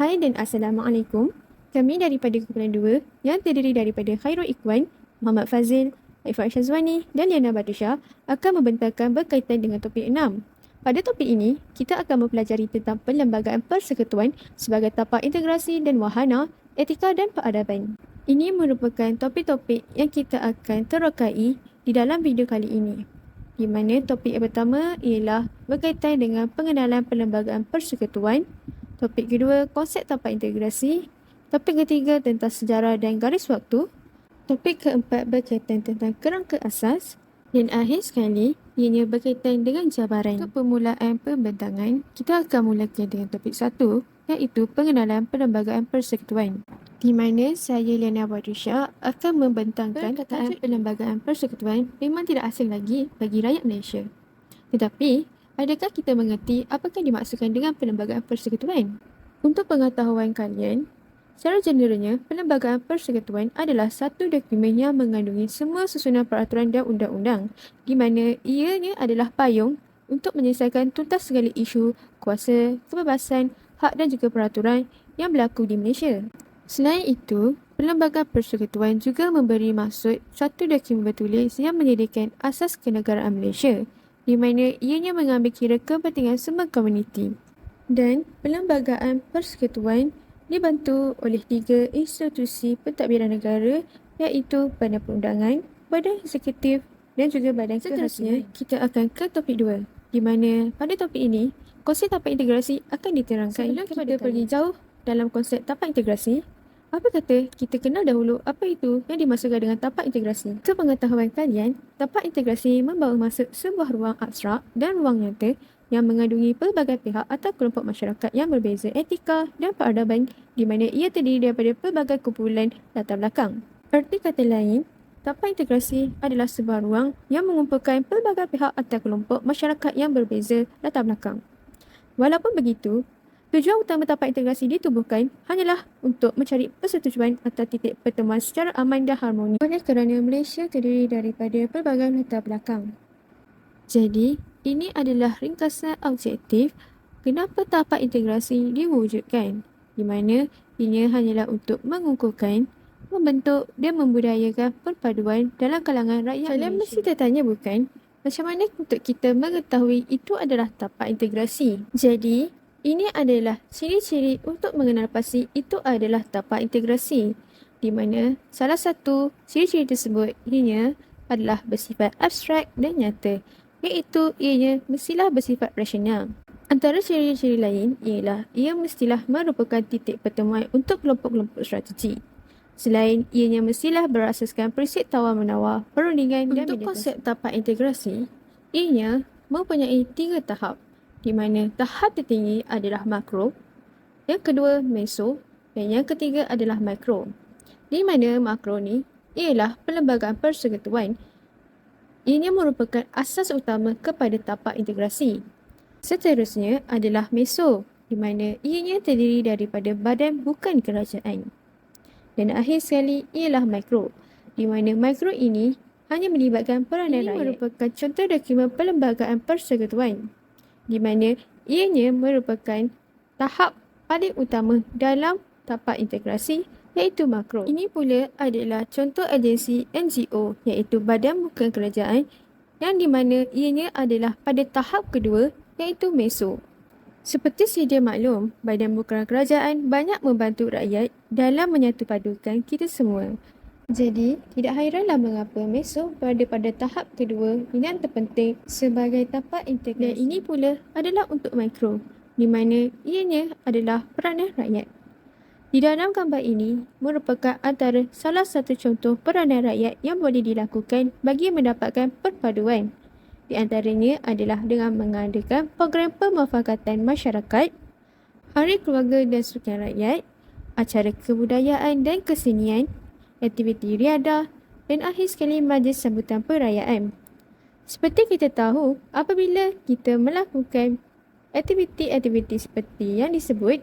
Hai dan Assalamualaikum. Kami daripada kumpulan 2 yang terdiri daripada Khairul Ikhwan, Muhammad Fazil, Ifah Syazwani dan Liana Batusha akan membentangkan berkaitan dengan topik 6. Pada topik ini, kita akan mempelajari tentang perlembagaan persekutuan sebagai tapak integrasi dan wahana, etika dan peradaban. Ini merupakan topik-topik yang kita akan terokai di dalam video kali ini. Di mana topik yang pertama ialah berkaitan dengan pengenalan perlembagaan persekutuan. Topik kedua, konsep tapak integrasi. Topik ketiga, tentang sejarah dan garis waktu. Topik keempat, berkaitan tentang kerangka asas. Dan akhir sekali, ianya berkaitan dengan jabaran. Untuk permulaan pembentangan, kita akan mulakan dengan topik 1, iaitu pengenalan perlembagaan persekutuan. Di mana saya, Liana Batusha, akan membentangkan perkataan perlembagaan persekutuan memang tidak asing lagi bagi rakyat Malaysia. Tetapi, adakah kita mengerti apakah dimaksudkan dengan perlembagaan persekutuan? Untuk pengetahuan kalian, secara generalnya, perlembagaan persekutuan adalah satu dokumen yang mengandungi semua susunan peraturan dan undang-undang, di mana ianya adalah payung untuk menyelesaikan tuntas segala isu, kuasa, kebebasan, hak dan juga peraturan yang berlaku di Malaysia. Selain itu, perlembagaan persekutuan juga memberi maksud satu dokumen bertulis yang menyediakan asas kenegaraan Malaysia, di mana ianya mengambil kira kepentingan semua komuniti. Dan perlembagaan persekutuan dibantu oleh 3 institusi pentadbiran negara, iaitu Badan Perundangan, Badan Eksekutif dan juga Badan Kehakiman. Kita akan ke topik 2, di mana pada topik ini, konsep tapak integrasi akan diterangkan. Sebelum kita pergi jauh dalam konsep tapak integrasi, apa kata kita kenal dahulu apa itu yang dimaksudkan dengan tapak integrasi. Untuk pengetahuan kalian, tapak integrasi membawa maksud sebuah ruang abstrak dan ruang nyata yang mengandungi pelbagai pihak atau kelompok masyarakat yang berbeza etika dan peradaban, di mana ia terdiri daripada pelbagai kumpulan latar belakang. Erti kata lain, tapak integrasi adalah sebuah ruang yang mengumpulkan pelbagai pihak atau kelompok masyarakat yang berbeza latar belakang. Walaupun begitu, tujuan utama tapak integrasi ditubuhkan hanyalah untuk mencari persetujuan atau titik pertemuan secara aman dan harmoni, oleh kerana Malaysia terdiri daripada pelbagai latar belakang. Jadi, ini adalah ringkasan objektif kenapa tapak integrasi diwujudkan, di mana ini hanyalah untuk mengukuhkan, membentuk dan membudayakan perpaduan dalam kalangan rakyat Malaysia. Kalian mesti tertanya bukan, macam mana untuk kita mengetahui itu adalah tapak integrasi? Jadi, ini adalah ciri-ciri untuk mengenal pasti itu adalah tapak integrasi, di mana salah satu ciri-ciri tersebut ianya adalah bersifat abstrak dan nyata, iaitu ianya mestilah bersifat rasional. Antara ciri-ciri lain ialah ia mestilah merupakan titik pertemuan untuk kelompok-kelompok strategi. Selain ianya mestilah berasaskan prinsip tawar-menawar, perundingan dan mediasi. Untuk konsep tapak integrasi, ianya mempunyai 3 tahap, di mana tahap tertinggi adalah makro, yang kedua meso dan yang ketiga adalah mikro. Di mana makro ni ialah perlembagaan persekutuan. Ianya merupakan asas utama kepada tapak integrasi. Seterusnya adalah meso, di mana ianya terdiri daripada badan bukan kerajaan. Dan akhir sekali ialah mikro, di mana mikro ini hanya melibatkan peranan rakyat. Ini merupakan contoh dokumen perlembagaan persekutuan, di mana ianya merupakan tahap paling utama dalam tapak integrasi, iaitu makro. Ini pula adalah contoh agensi NGO, iaitu Badan Bukan Kerajaan, yang di mana ianya adalah pada tahap kedua, iaitu meso. Seperti sedia maklum, Badan Bukan Kerajaan banyak membantu rakyat dalam menyatupadukan kita semua. Jadi, tidak hairanlah mengapa meso berada pada tahap kedua yang terpenting sebagai tapak integrasi. Dan ini pula adalah untuk mikro, di mana ianya adalah peranan rakyat. Di dalam gambar ini merupakan antara salah satu contoh peranan rakyat yang boleh dilakukan bagi mendapatkan perpaduan. Di antaranya adalah dengan mengadakan program pemufakatan masyarakat, hari keluarga dan sukan rakyat, acara kebudayaan dan kesenian, aktiviti riadah dan akhir sekali majlis sambutan perayaan. Seperti kita tahu, apabila kita melakukan aktiviti-aktiviti seperti yang disebut,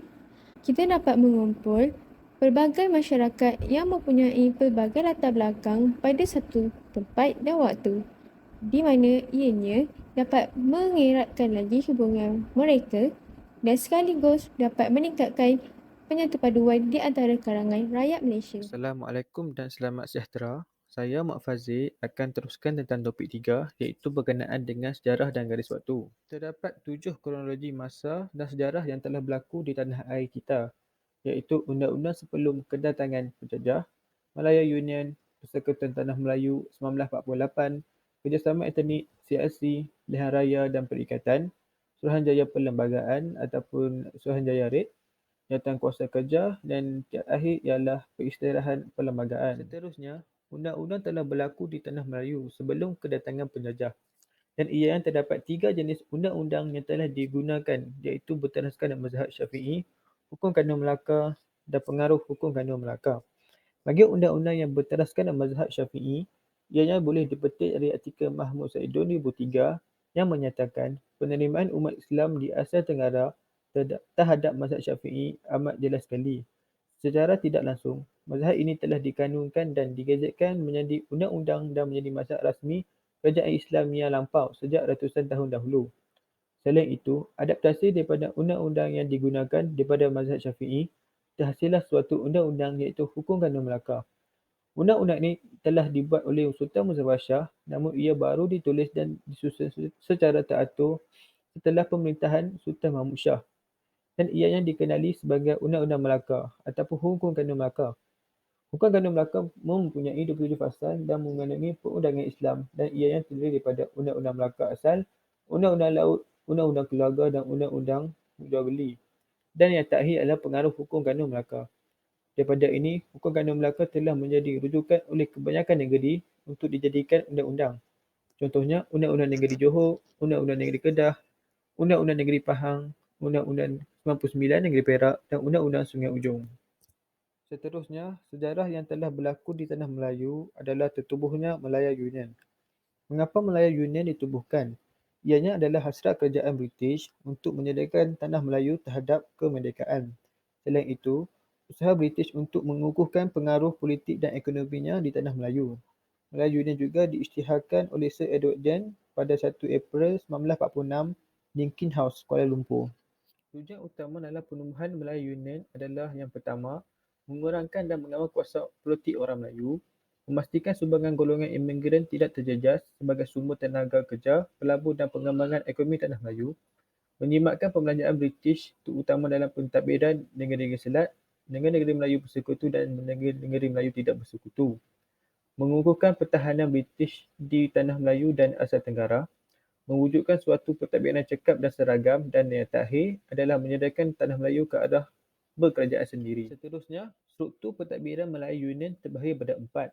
kita dapat mengumpul pelbagai masyarakat yang mempunyai pelbagai latar belakang pada satu tempat dan waktu, di mana ianya dapat mengeratkan lagi hubungan mereka dan sekaligus dapat meningkatkan penyatu paduan di antara kalangan rakyat Malaysia. Assalamualaikum dan selamat sejahtera. Saya Mak Fazil akan teruskan tentang topik 3 iaitu berkenaan dengan sejarah dan garis waktu. Terdapat 7 kronologi masa dan sejarah yang telah berlaku di tanah air kita iaitu undang-undang sebelum kedatangan penjajah, Malaya Union, Persekutuan Tanah Melayu 1948, Kerjasama Etnik, CLC, Pilihan Raya dan Perikatan, Suruhanjaya Perlembagaan ataupun Suruhanjaya Red, Jawatan Kuasa Kerja dan terakhir ialah Perisytiharan Perlembagaan. Seterusnya, undang-undang telah berlaku di Tanah Melayu sebelum kedatangan penjajah dan ia yang terdapat 3 jenis undang-undang yang telah digunakan iaitu berteraskan mazhab Syafi'i, hukum kanun Melaka dan pengaruh hukum kanun Melaka. Bagi undang-undang yang berteraskan mazhab Syafi'i, ianya boleh dipetik dari artikel Mahmud Saidun 2003 yang menyatakan penerimaan umat Islam di Asia Tenggara terhadap mazhab Syafi'i amat jelas sekali. Secara tidak langsung, mazhab ini telah dikanunkan dan digazetkan menjadi undang-undang dan menjadi mazhab rasmi kerajaan Islam yang lampau sejak ratusan tahun dahulu. Selain itu, adaptasi daripada undang-undang yang digunakan daripada mazhab Syafi'i terhasillah suatu undang-undang iaitu Hukum Kanun Melaka. Undang-undang ini telah dibuat oleh Sultan Muzaffar Shah namun ia baru ditulis dan disusun secara teratur setelah pemerintahan Sultan Mahmud Shah dan ianya dikenali sebagai Undang-Undang Melaka ataupun Hukum Kanun Melaka. Hukum Kanun Melaka mempunyai 27 fasal dan mengandungi perundangan Islam dan ianya terdiri daripada Undang-Undang Melaka asal, Undang-Undang Laut, Undang-Undang Keluarga dan Undang-Undang Jual Beli. Dan yang terakhir adalah pengaruh Hukum Kanun Melaka. Daripada ini, Hukum Kanun Melaka telah menjadi rujukan oleh kebanyakan negeri untuk dijadikan undang-undang. Contohnya, Undang-Undang Negeri Johor, Undang-Undang Negeri Kedah, Undang-Undang Negeri Pahang, Undang-Undang 99 Negeri Perak dan Undang-Undang Sungai Ujong. Seterusnya, sejarah yang telah berlaku di Tanah Melayu adalah tertubuhnya Malaya Union. Mengapa Malaya Union ditubuhkan? Ianya adalah hasrat kerajaan British untuk menyediakan Tanah Melayu terhadap kemerdekaan. Selain itu, usaha British untuk mengukuhkan pengaruh politik dan ekonominya di Tanah Melayu. Malaya Union juga diisytiharkan oleh Sir Edward Gen pada 1 April 1946 di King House, Kuala Lumpur. Tujuan utama dalam penubuhan Malaya Union adalah yang pertama, mengurangkan dan mengawal kuasa politik orang Melayu, memastikan sumbangan golongan imigran tidak terjejas sebagai sumber tenaga kerja, pelabur dan pengembangan ekonomi Tanah Melayu, menjimatkan pembelanjaan British terutama dalam pentadbiran negeri-negeri Selat, negeri-negeri Melayu bersekutu dan negeri-negeri Melayu tidak bersekutu, mengukuhkan pertahanan British di Tanah Melayu dan Asia Tenggara, mewujudkan suatu pentadbiran cekap dan seragam dan yang terakhir adalah menyediakan Tanah Melayu ke arah berkerajaan sendiri. Seterusnya, struktur pentadbiran Malaya Union terbahagi pada 4,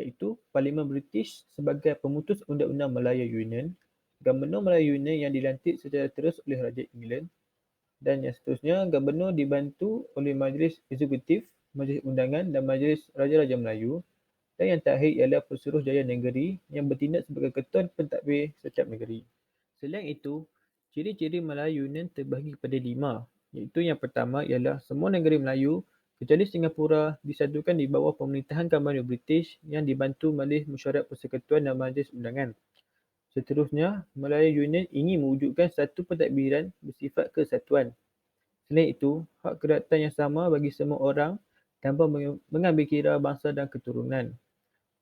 iaitu Parlimen British sebagai pemutus Undang-Undang Malaya Union, Gubernur Malaya Union yang dilantik secara terus oleh Raja England, dan yang seterusnya, Gubernur dibantu oleh Majlis Eksekutif, Majlis Undangan dan Majlis Raja-Raja Melayu, dan yang terakhir ialah Pesuruhjaya Negeri yang bertindak sebagai ketua pentadbir setiap negeri. Selain itu, ciri-ciri Malaya Union terbahagi kepada 5, iaitu yang pertama ialah semua negeri Melayu kecuali Singapura disatukan di bawah pemerintahan Gubernur British yang dibantu Majlis Mesyuarat Persekutuan dan Majlis Undangan. Seterusnya, Malaya Union ingin mewujudkan satu pentadbiran bersifat kesatuan. Selain itu, hak kedaulatan yang sama bagi semua orang tanpa mengambil kira bangsa dan keturunan.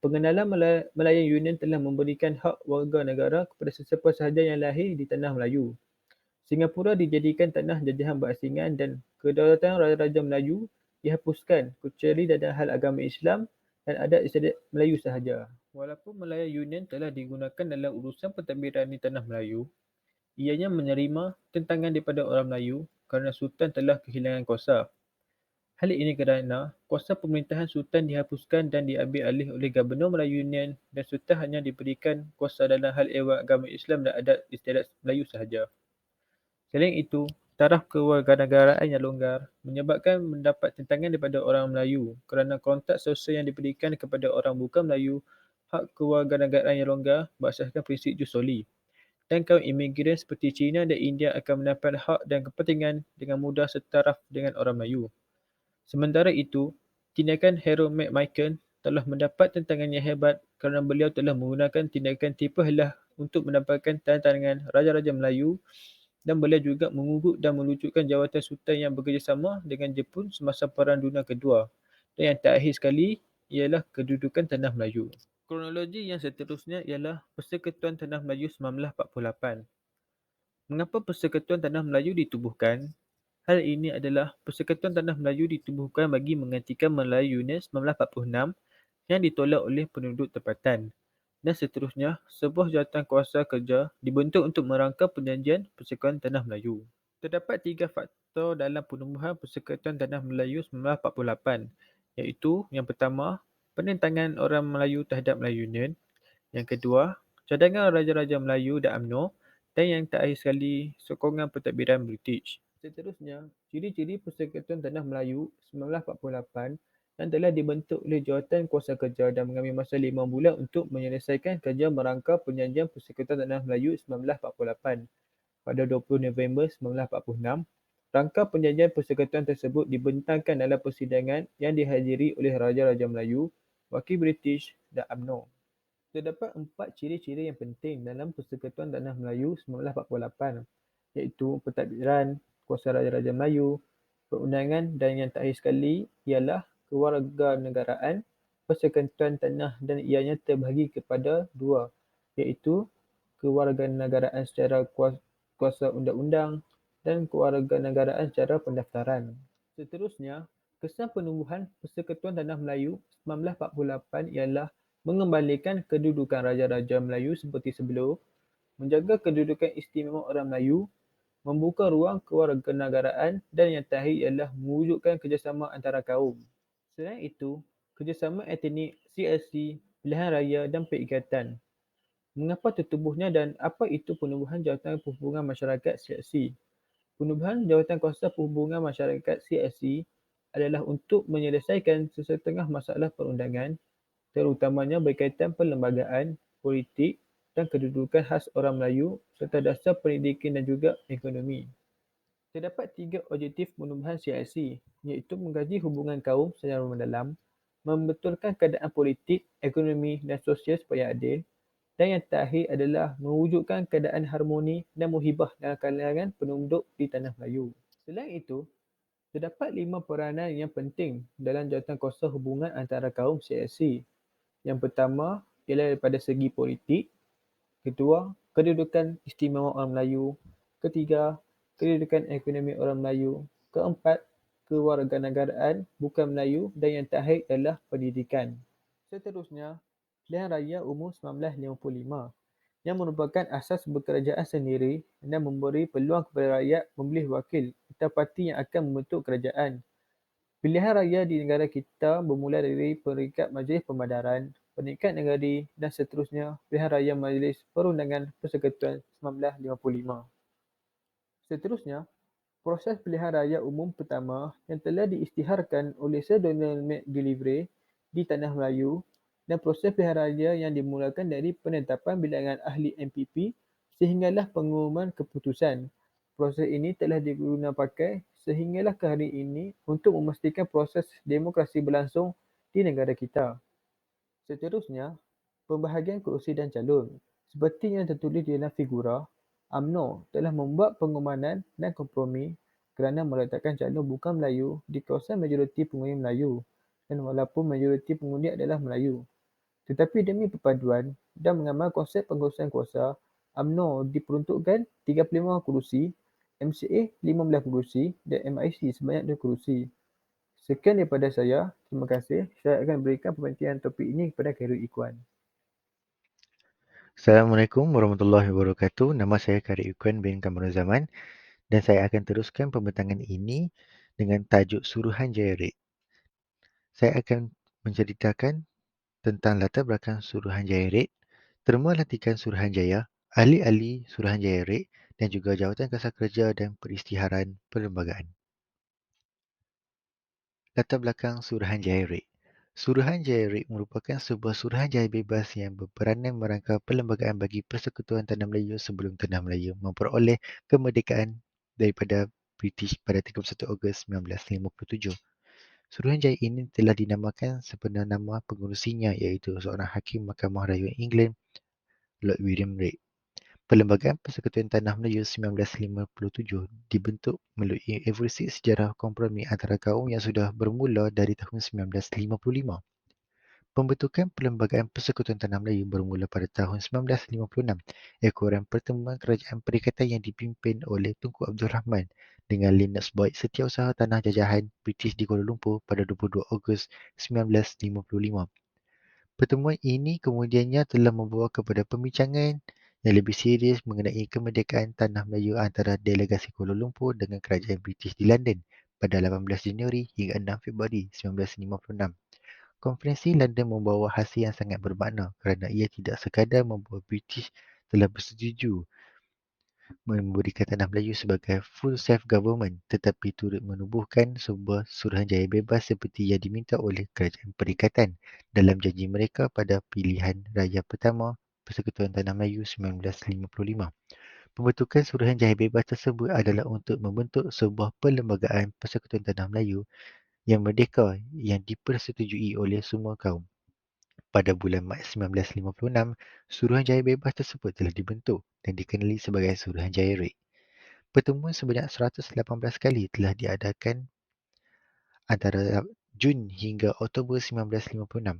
Pengenalan Malaya Union telah memberikan hak warga negara kepada sesiapa sahaja yang lahir di Tanah Melayu. Singapura dijadikan tanah jajahan berasingan dan kedaulatan Raja-Raja Melayu dihapuskan kecuali dalam hal agama Islam dan adat istiadat Melayu sahaja. Walaupun Malaya Union telah digunakan dalam urusan pentadbiran di Tanah Melayu, ianya menerima tentangan daripada orang Melayu kerana Sultan telah kehilangan kuasa. Hal ini kerana kuasa pemerintahan Sultan dihapuskan dan diambil alih oleh Gubernur Melayu Union dan Sultan hanya diberikan kuasa dalam hal ehwal agama Islam dan adat istiadat Melayu sahaja. Selain itu, taraf kewarganegaraan yang longgar menyebabkan mendapat tentangan daripada orang Melayu kerana kontrak sosial yang diberikan kepada orang bukan Melayu. Hak kewarganegaraan yang longgar berasaskan prinsip jus soli dan kaum imigran seperti China dan India akan mendapat hak dan kepentingan dengan mudah setaraf dengan orang Melayu. Sementara itu, tindakan Harold McMichael telah mendapat tentangan yang hebat kerana beliau telah menggunakan tindakan tipu helah untuk mendapatkan tanda tangan Raja-Raja Melayu dan beliau juga mengugut dan mewujudkan jawatan sultan yang bekerjasama dengan Jepun semasa Perang Dunia Kedua. Dan yang terakhir sekali ialah kedudukan Tanah Melayu. Kronologi yang seterusnya ialah Persekutuan Tanah Melayu 1948. Mengapa Persekutuan Tanah Melayu ditubuhkan? Hal ini adalah Persekutuan Tanah Melayu ditubuhkan bagi menggantikan Melayu UNES 1946 yang ditolak oleh penduduk tempatan. Dan seterusnya, sebuah jawatan kuasa kerja dibentuk untuk merangka perjanjian Persekutuan Tanah Melayu. Terdapat tiga faktor dalam penubuhan Persekutuan Tanah Melayu 1948, iaitu yang pertama, penentangan orang Melayu terhadap Melayu Union. Yang kedua, cadangan Raja-Raja Melayu dan UMNO. Dan yang terakhir sekali, sokongan pentadbiran British. Seterusnya, ciri-ciri Persekutuan Tanah Melayu 1948 yang telah dibentuk oleh Jawatan Kuasa Kerja dan mengambil masa 5 bulan untuk menyelesaikan kerja merangka Perjanjian Persekutuan Tanah Melayu 1948 pada 20 November 1946. Rangka perjanjian persekutuan tersebut dibentangkan dalam persidangan yang dihadiri oleh Raja-Raja Melayu, Wakil British dan UMNO. Terdapat 4 ciri-ciri yang penting dalam Persekutuan Tanah Melayu 1948, iaitu pentadbiran, kuasa Raja-Raja Melayu, perundangan dan yang terakhir sekali ialah kewarganegaraan. Persekutuan Tanah dan ianya terbahagi kepada dua, iaitu kewarganegaraan secara kuasa undang-undang dan kewarganegaraan secara pendaftaran. Seterusnya, kesan penubuhan Persekutuan Tanah Melayu 1948 ialah mengembalikan kedudukan Raja-Raja Melayu seperti sebelum, menjaga kedudukan istimewa orang Melayu, membuka ruang kewarganegaraan dan yang terakhir ialah mewujudkan kerjasama antara kaum. Selain itu, kerjasama etnik, CLC, pilihan raya dan perikatan. Mengapa tertubuhnya dan apa itu penubuhan Jawatan Perhubungan Masyarakat CLC? Penubuhan Jawatan Kuasa Perhubungan Masyarakat CLC adalah untuk menyelesaikan sesetengah masalah perundangan, terutamanya berkaitan perlembagaan, politik dan kedudukan khas orang Melayu serta dasar pendidikan dan juga ekonomi. Terdapat 3 objektif penubuhan CIC, iaitu mengkaji hubungan kaum secara mendalam, membetulkan keadaan politik, ekonomi dan sosial supaya adil, dan yang terakhir adalah mewujudkan keadaan harmoni dan muhibah dalam kalangan penduduk di Tanah Melayu. Selain itu, terdapat 5 peranan yang penting dalam jawatan kuasa hubungan antara kaum CIC. Yang pertama ialah daripada segi politik, kedua, kedudukan istimewa orang Melayu, ketiga, kedudukan ekonomi orang Melayu, keempat, kewarganegaraan bukan Melayu dan yang terakhir ialah pendidikan. Seterusnya, Pilihan Raya Umum 1955 yang merupakan asas berkerajaan sendiri dan memberi peluang kepada rakyat memilih wakil atau parti yang akan membentuk kerajaan. Pilihan raya di negara kita bermula dari peringkat Majlis Pembadaran, peringkat negeri dan seterusnya pilihan raya Majlis Perundangan Persekutuan 1955. Seterusnya, proses pilihan raya umum pertama yang telah diisytiharkan oleh Sir Donald McGillivray di Tanah Melayu dan proses pilihan raya yang dimulakan dari penetapan bilangan ahli MPP sehinggalah pengumuman keputusan. Proses ini telah digunakan pakai sehinggalah ke hari ini untuk memastikan proses demokrasi berlangsung di negara kita. Seterusnya, pembahagian kerusi dan calon. Seperti yang tertulis di dalam figura, UMNO telah membuat pengumuman dan kompromi kerana meletakkan calon bukan Melayu di kawasan majoriti pengundi Melayu dan walaupun majoriti pengundi adalah Melayu. Tetapi demi perpaduan dan mengamal konsep pengurusan kuasa, UMNO diperuntukkan 35 kerusi, MCA 15 kerusi dan MIC sebanyak 2 kerusi. Sekian daripada saya. Terima kasih. Saya akan berikan pembentian topik ini kepada Khairul Ikhwan. Assalamualaikum warahmatullahi wabarakatuh. Nama saya Khairul Ikhwan bin Kamarul Zaman dan saya akan teruskan pembentangan ini dengan tajuk Suruhan Jaya Red. Saya akan menceritakan tentang latar belakang Suruhan Jaya Red, terma lantikan Suruhanjaya, ahli-ahli Suruhanjaya Red dan juga jawatan kasar kerja dan peristiharan perlembagaan. Latar belakang Suruhanjaya Red. Suruhanjaya Red merupakan sebuah suruhanjaya bebas yang berperanan merangka perlembagaan bagi Persekutuan Tanah Melayu sebelum Tanah Melayu memperoleh kemerdekaan daripada British pada 31 Ogos 1957. Suruhanjaya ini telah dinamakan sebenar nama pengurusinya iaitu seorang Hakim Mahkamah Rayuan England, Lord William Red. Perlembagaan Persekutuan Tanah Melayu 1957 dibentuk melalui evolusi sejarah kompromi antara kaum yang sudah bermula dari tahun 1955. Pembentukan Perlembagaan Persekutuan Tanah Melayu bermula pada tahun 1956, ekoran pertemuan kerajaan perikatan yang dipimpin oleh Tunku Abdul Rahman dengan Linus Boyd Setiausaha Tanah Jajahan British di Kuala Lumpur pada 22 Ogos 1955. Pertemuan ini kemudiannya telah membawa kepada pembincangan yang lebih serius mengenai kemerdekaan Tanah Melayu antara delegasi Kuala Lumpur dengan kerajaan British di London pada 18 Januari hingga 6 Februari 1956. Konferensi London membawa hasil yang sangat bermakna kerana ia tidak sekadar membawa British telah bersetuju memberikan Tanah Melayu sebagai full self-government tetapi turut menubuhkan sebuah suruhanjaya bebas seperti yang diminta oleh kerajaan perikatan dalam janji mereka pada pilihan raya pertama Persekutuan Tanah Melayu 1955. Pembentukan suruhanjaya bebas tersebut adalah untuk membentuk sebuah perlembagaan Persekutuan Tanah Melayu yang merdeka yang dipersetujui oleh semua kaum. Pada bulan Mac 1956, Suruhanjaya Bebas tersebut telah dibentuk dan dikenali sebagai Suruhanjaya Red. Pertemuan sebanyak 118 kali telah diadakan antara Jun hingga Oktober 1956,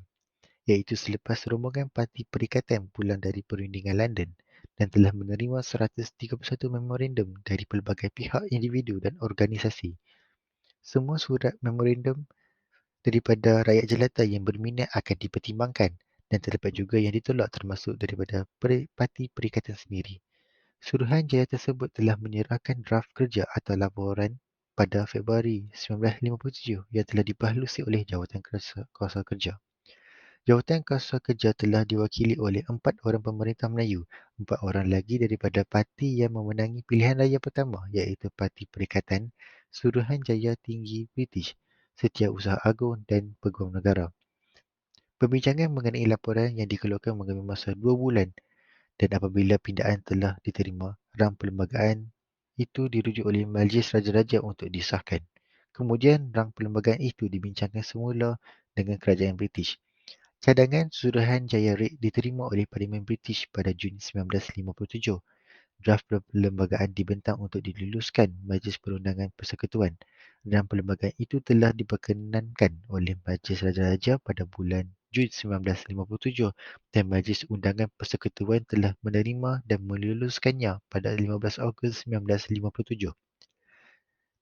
iaitu selepas rombongan Parti Perikatan pulang dari perundingan London dan telah menerima 131 memorandum dari pelbagai pihak, individu dan organisasi. Semua surat memorandum daripada rakyat jelata yang berminat akan dipertimbangkan dan terdapat juga yang ditolak termasuk daripada Parti Perikatan sendiri. Suruhanjaya tersebut telah menyerahkan draft kerja atau laporan pada Februari 1957 yang telah dibahalusi oleh Jawatan Kuasa Kerja. Jawatan Kuasa Kerja telah diwakili oleh 4 orang pemerintah Melayu, 4 orang lagi daripada parti yang memenangi pilihan raya pertama iaitu Parti Perikatan, Suruhanjaya Tinggi British, Setiausaha Agung dan Peguam Negara. Perbincangan mengenai laporan yang dikeluarkan mengambil masa 2 bulan dan apabila pindaan telah diterima, rang perlembagaan itu dirujuk oleh Majlis Raja-Raja untuk disahkan. Kemudian rang perlembagaan itu dibincangkan semula dengan kerajaan British. Cadangan Suruhanjaya Red diterima oleh Parlimen British pada Jun 1957. Draft perlembagaan dibentang untuk diluluskan Majlis Perundangan Persekutuan dan perlembagaan itu telah diperkenankan oleh Majlis Raja-Raja pada bulan Jun 1957 dan Majlis Undangan Persekutuan telah menerima dan meluluskannya pada 15 Ogos 1957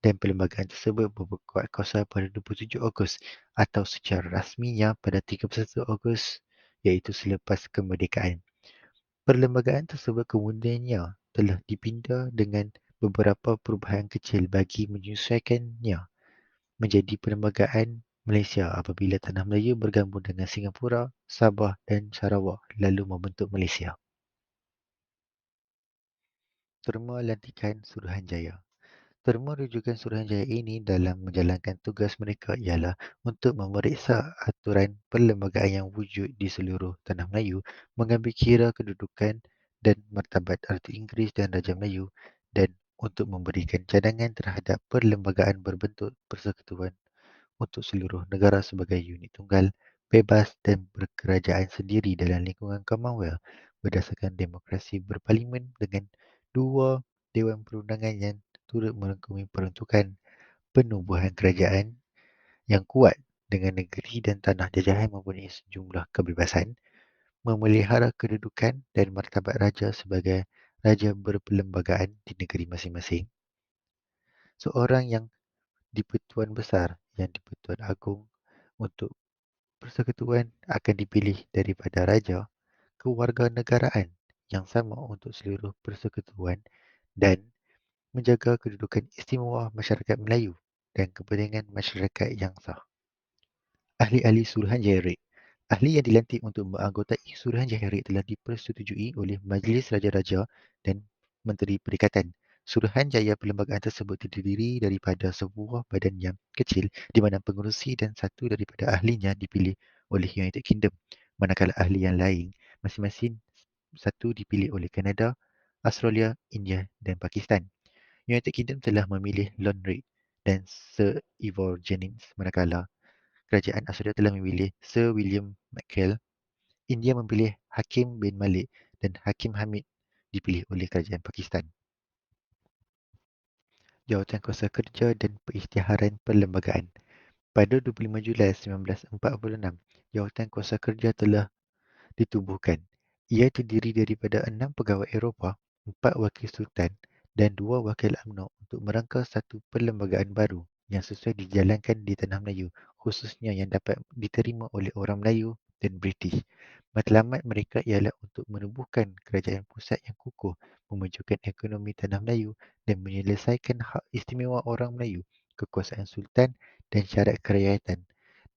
dan perlembagaan tersebut berkuat kuasa pada 27 Ogos atau secara rasminya pada 31 Ogos iaitu selepas kemerdekaan. Perlembagaan tersebut kemudiannya telah dipinda dengan beberapa perubahan kecil bagi menyesuaikannya menjadi Perlembagaan Malaysia apabila Tanah Melayu bergabung dengan Singapura, Sabah dan Sarawak lalu membentuk Malaysia. Terma lantikan Suruhanjaya. Terma rujukan Suruhanjaya ini dalam menjalankan tugas mereka ialah untuk memeriksa aturan perlembagaan yang wujud di seluruh Tanah Melayu, mengambil kira kedudukan dan martabat Ratu Inggeris dan Raja Melayu dan untuk memberikan cadangan terhadap perlembagaan berbentuk persekutuan untuk seluruh negara sebagai unit tunggal, bebas dan berkerajaan sendiri dalam lingkungan Commonwealth berdasarkan demokrasi berparlimen dengan 2 Dewan Perundangan yang turut merangkumi peruntukan penubuhan kerajaan yang kuat dengan negeri dan tanah jajahan mempunyai sejumlah kebebasan, memelihara kedudukan dan martabat raja sebagai raja berperlembagaan di negeri masing-masing. Seorang yang di-Pertuan Besar yang di-Pertuan Agong untuk persekutuan akan dipilih daripada raja kewarganegaraan yang sama untuk seluruh persekutuan dan menjaga kedudukan istimewa masyarakat Melayu dan kepentingan masyarakat yang sah. Ahli-ahli Suruhanjaya Red. Ahli yang dilantik untuk menganggotai Suruhanjaya Red telah dipersetujui oleh Majlis Raja-Raja dan Menteri Perikatan. Suruhanjaya perlembagaan tersebut terdiri daripada sebuah badan yang kecil di mana pengerusi dan satu daripada ahlinya dipilih oleh United Kingdom, manakala ahli yang lain masing-masing satu dipilih oleh Kanada, Australia, India dan Pakistan. United Kingdom telah memilih Lord Reid dan Sir Ivor Jennings, manakala Kerajaan Australia telah memilih Sir William McKell. India memilih Hakim bin Malik dan Hakim Hamid dipilih oleh kerajaan Pakistan. Jawatankuasa Kerja dan Perisytiharan Perlembagaan. Pada 25 Julai 1946, Jawatankuasa Kerja telah ditubuhkan. Ia terdiri daripada 6 pegawai Eropah, 4 wakil sultan dan 2 wakil UMNO untuk merangka satu perlembagaan baru yang sesuai dijalankan di Tanah Melayu, khususnya yang dapat diterima oleh orang Melayu dan British. Matlamat mereka ialah untuk menubuhkan kerajaan pusat yang kukuh, memajukan ekonomi Tanah Melayu dan menyelesaikan hak istimewa orang Melayu, kekuasaan sultan dan syarat kerakyatan.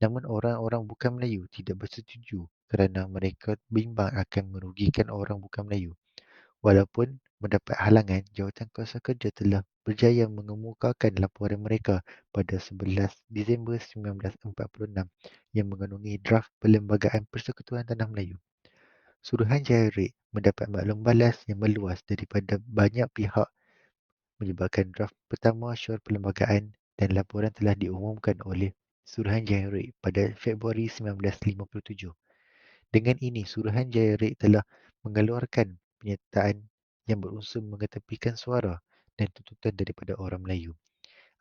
Namun orang-orang bukan Melayu tidak bersetuju kerana mereka bimbang akan merugikan orang bukan Melayu. Walaupun mendapat halangan, Jawatankuasa Kerja telah berjaya mengemukakan laporan mereka pada 11 Disember 1946 yang mengandungi draft Perlembagaan Persekutuan Tanah Melayu. Suruhanjaya Red mendapat maklum balas yang meluas daripada banyak pihak menyebabkan draft pertama syur perlembagaan dan laporan telah diumumkan oleh Suruhanjaya Red pada Februari 1957. Dengan ini, Suruhanjaya Red telah mengeluarkan pernyataan yang berunsur mengetepikan suara dan tuntutan daripada orang Melayu.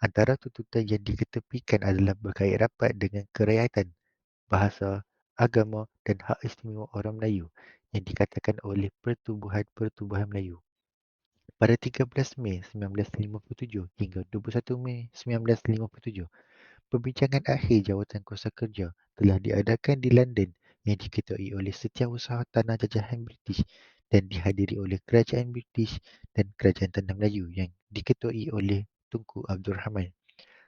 Antara tuntutan yang diketepikan adalah berkait rapat dengan kerakyatan, bahasa, agama dan hak istimewa orang Melayu yang dikatakan oleh Pertubuhan Melayu. Pada 13 Mei 1957 hingga 21 Mei 1957, perbincangan akhir Jawatankuasa Kerja telah diadakan di London yang diketuai oleh Setiausaha Tanah Jajahan British dan dihadiri oleh Kerajaan British dan Kerajaan Tanah Melayu yang diketuai oleh Tunku Abdul Rahman.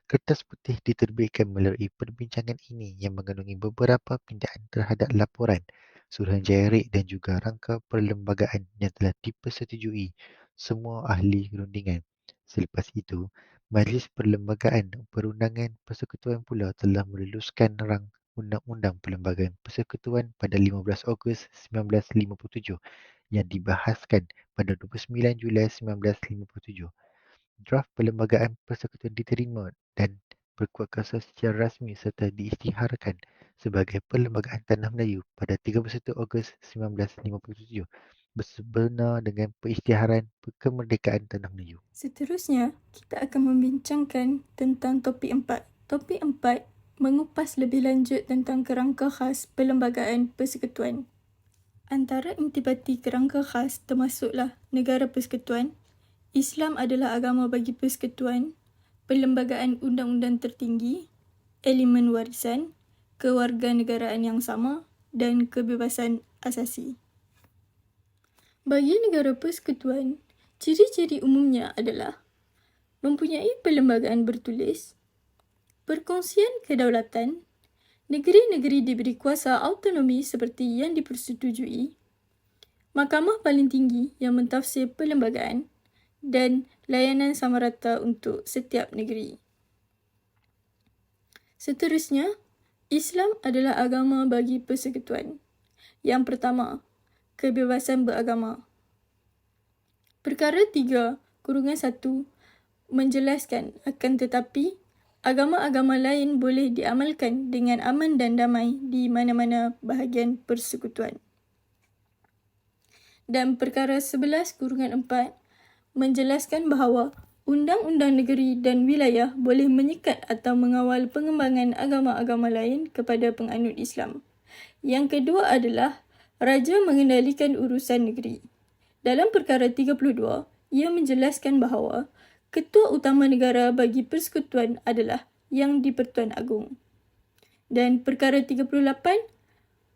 Kertas putih diterbitkan melalui perbincangan ini yang mengandungi beberapa pindaan terhadap laporan Suruhanjaya Red dan juga rangka perlembagaan yang telah dipersetujui semua ahli rundingan. Selepas itu, Majlis Perlembagaan Perundangan Persekutuan pula telah meluluskan rang Undang-Undang Perlembagaan Persekutuan pada 15 Ogos 1957 yang dibahaskan pada 29 Julai 1957. Draft Perlembagaan Persekutuan diterima dan berkuat kuasa secara rasmi serta diisytiharkan sebagai Perlembagaan Tanah Melayu pada 31 Ogos 1957 bersebenar dengan perisytiharan kemerdekaan Tanah Melayu. Seterusnya, kita akan membincangkan tentang topik 4. Topik 4 mengupas lebih lanjut tentang kerangka khas Perlembagaan Persekutuan. Antara intibati kerangka khas termasuklah negara persekutuan, Islam adalah agama bagi persekutuan, perlembagaan undang-undang tertinggi, elemen warisan, kewarganegaraan yang sama dan kebebasan asasi. Bagi negara persekutuan, ciri-ciri umumnya adalah mempunyai perlembagaan bertulis, perkongsian kedaulatan, negeri-negeri diberi kuasa autonomi seperti yang dipersetujui, mahkamah paling tinggi yang mentafsir perlembagaan dan layanan sama rata untuk setiap negeri. Seterusnya, Islam adalah agama bagi persekutuan. Yang pertama, kebebasan beragama. Perkara 3(1) menjelaskan akan tetapi agama-agama lain boleh diamalkan dengan aman dan damai di mana-mana bahagian persekutuan. Dan perkara 11(4) menjelaskan bahawa undang-undang negeri dan wilayah boleh menyekat atau mengawal pengembangan agama-agama lain kepada penganut Islam. Yang kedua adalah raja mengendalikan urusan negeri. Dalam perkara 32, ia menjelaskan bahawa ketua utama negara bagi persekutuan adalah Yang di-Pertuan Agong. Dan perkara 38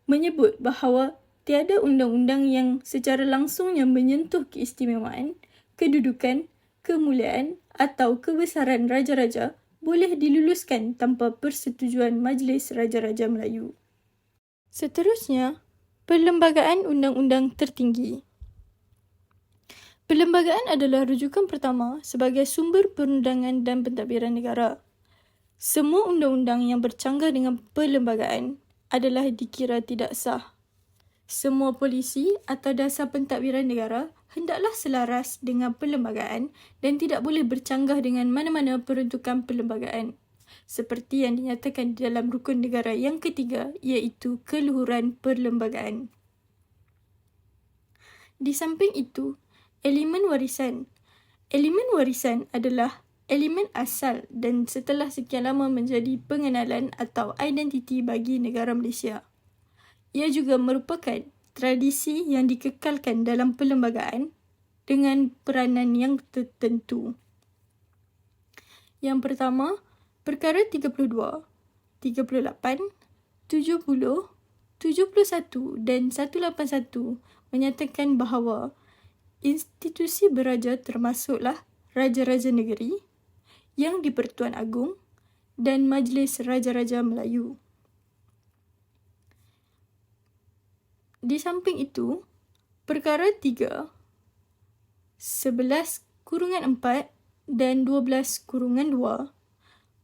menyebut bahawa tiada undang-undang yang secara langsung yang menyentuh keistimewaan, kedudukan, kemuliaan atau kebesaran raja-raja boleh diluluskan tanpa persetujuan Majlis Raja-Raja Melayu. Seterusnya, Perlembagaan Undang-Undang Tertinggi. Perlembagaan adalah rujukan pertama sebagai sumber perundangan dan pentadbiran negara. Semua undang-undang yang bercanggah dengan perlembagaan adalah dikira tidak sah. Semua polisi atau dasar pentadbiran negara hendaklah selaras dengan perlembagaan dan tidak boleh bercanggah dengan mana-mana peruntukan perlembagaan, seperti yang dinyatakan di dalam rukun negara yang ketiga, iaitu keluhuran perlembagaan. Di samping itu, Elemen warisan. Elemen warisan adalah elemen asal dan setelah sekian lama menjadi pengenalan atau identiti bagi negara Malaysia. Ia juga merupakan tradisi yang dikekalkan dalam perlembagaan dengan peranan yang tertentu. Yang pertama, perkara 32, 38, 70, 71 dan 181 menyatakan bahawa institusi beraja termasuklah Raja-Raja Negeri, Yang di-Pertuan Agong dan Majlis Raja-Raja Melayu. Di samping itu, perkara 3, 11/4 dan 12/2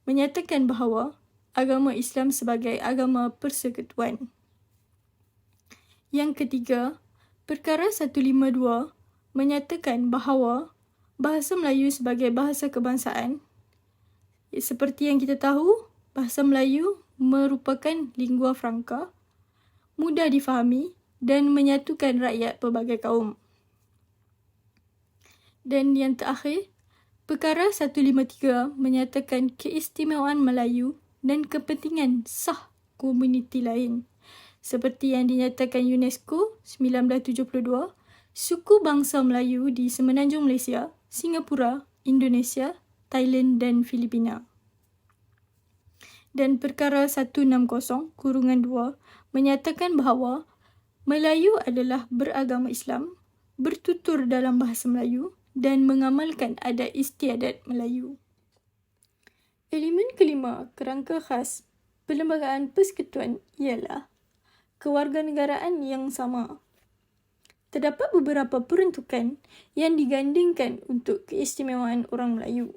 menyatakan bahawa agama Islam sebagai agama persekutuan. Yang ketiga, perkara 152 menyatakan bahawa bahasa Melayu sebagai bahasa kebangsaan. Seperti yang kita tahu, bahasa Melayu merupakan lingua franca, mudah difahami dan menyatukan rakyat pelbagai kaum. Dan yang terakhir, perkara 153 menyatakan keistimewaan Melayu dan kepentingan sah komuniti lain. Seperti yang dinyatakan UNESCO 1972, suku bangsa Melayu di Semenanjung Malaysia, Singapura, Indonesia, Thailand dan Filipina. Dan perkara 160/2 menyatakan bahawa Melayu adalah beragama Islam, bertutur dalam bahasa Melayu dan mengamalkan adat istiadat Melayu. Elemen kelima, kerangka khas Perlembagaan Persekutuan ialah kewarganegaraan yang sama. Terdapat beberapa peruntukan yang digandingkan untuk keistimewaan orang Melayu.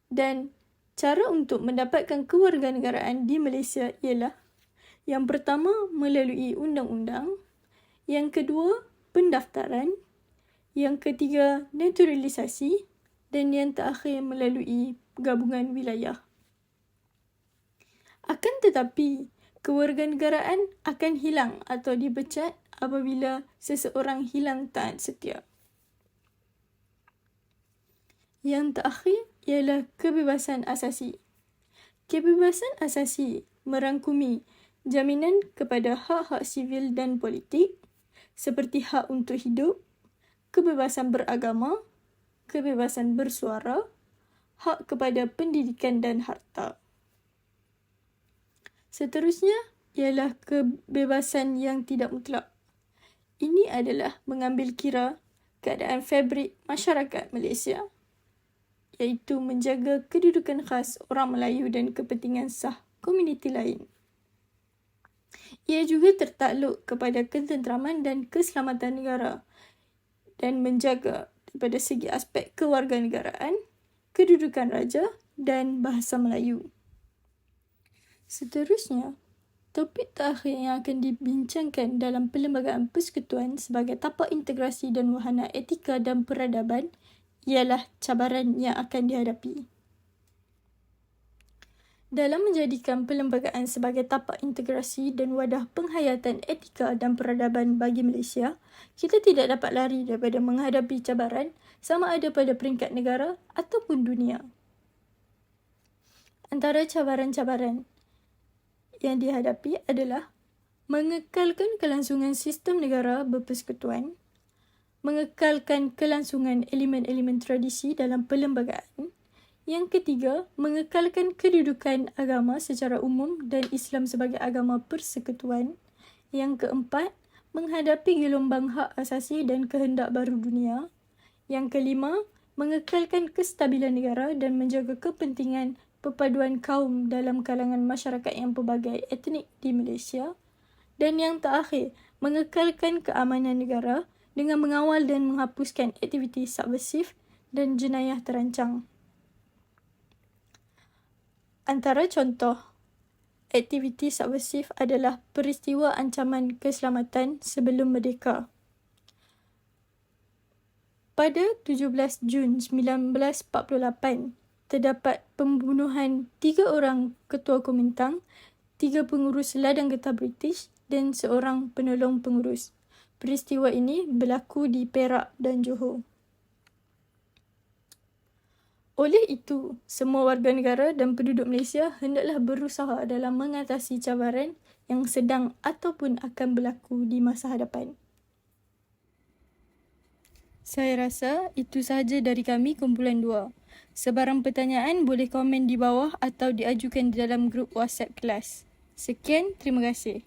Dan cara untuk mendapatkan kewarganegaraan di Malaysia ialah yang pertama, melalui undang-undang. Yang kedua, pendaftaran. Yang ketiga, naturalisasi. Dan yang terakhir, melalui gabungan wilayah. Akan tetapi, kewarganegaraan akan hilang atau dipecat apabila seseorang hilang taat setia. Yang terakhir ialah kebebasan asasi. Kebebasan asasi merangkumi jaminan kepada hak-hak sivil dan politik seperti hak untuk hidup, kebebasan beragama, kebebasan bersuara, hak kepada pendidikan dan harta. Seterusnya ialah kebebasan yang tidak mutlak. Ini adalah mengambil kira keadaan fabrik masyarakat Malaysia, iaitu menjaga kedudukan khas orang Melayu dan kepentingan sah komuniti lain. Ia juga tertakluk kepada ketenteraman dan keselamatan negara dan menjaga daripada segi aspek kewarganegaraan, kedudukan raja dan bahasa Melayu. Seterusnya, topik terakhir yang akan dibincangkan dalam Perlembagaan Persekutuan sebagai tapak integrasi dan wahana etika dan peradaban ialah cabaran yang akan dihadapi. Dalam menjadikan perlembagaan sebagai tapak integrasi dan wadah penghayatan etika dan peradaban bagi Malaysia, kita tidak dapat lari daripada menghadapi cabaran sama ada pada peringkat negara ataupun dunia. Antara cabaran-cabaran yang dihadapi adalah mengekalkan kelangsungan sistem negara berpersekutuan, mengekalkan kelangsungan elemen-elemen tradisi dalam perlembagaan. Yang ketiga, mengekalkan kedudukan agama secara umum dan Islam sebagai agama persekutuan. Yang keempat, menghadapi gelombang hak asasi dan kehendak baru dunia. Yang kelima, mengekalkan kestabilan negara dan menjaga kepentingan perpaduan kaum dalam kalangan masyarakat yang pelbagai etnik di Malaysia. Dan yang terakhir, mengekalkan keamanan negara dengan mengawal dan menghapuskan aktiviti subversif dan jenayah terancang. Antara contoh aktiviti subversif adalah peristiwa ancaman keselamatan sebelum merdeka. Pada 17 Jun 1948, terdapat pembunuhan 3 orang ketua Kuomintang, 3 pengurus ladang getah British dan seorang penolong pengurus. Peristiwa ini berlaku di Perak dan Johor. Oleh itu, semua warga negara dan penduduk Malaysia hendaklah berusaha dalam mengatasi cabaran yang sedang ataupun akan berlaku di masa hadapan. Saya rasa itu sahaja dari kami kumpulan 2. Sebarang pertanyaan boleh komen di bawah atau diajukan di dalam grup WhatsApp kelas. Sekian, terima kasih.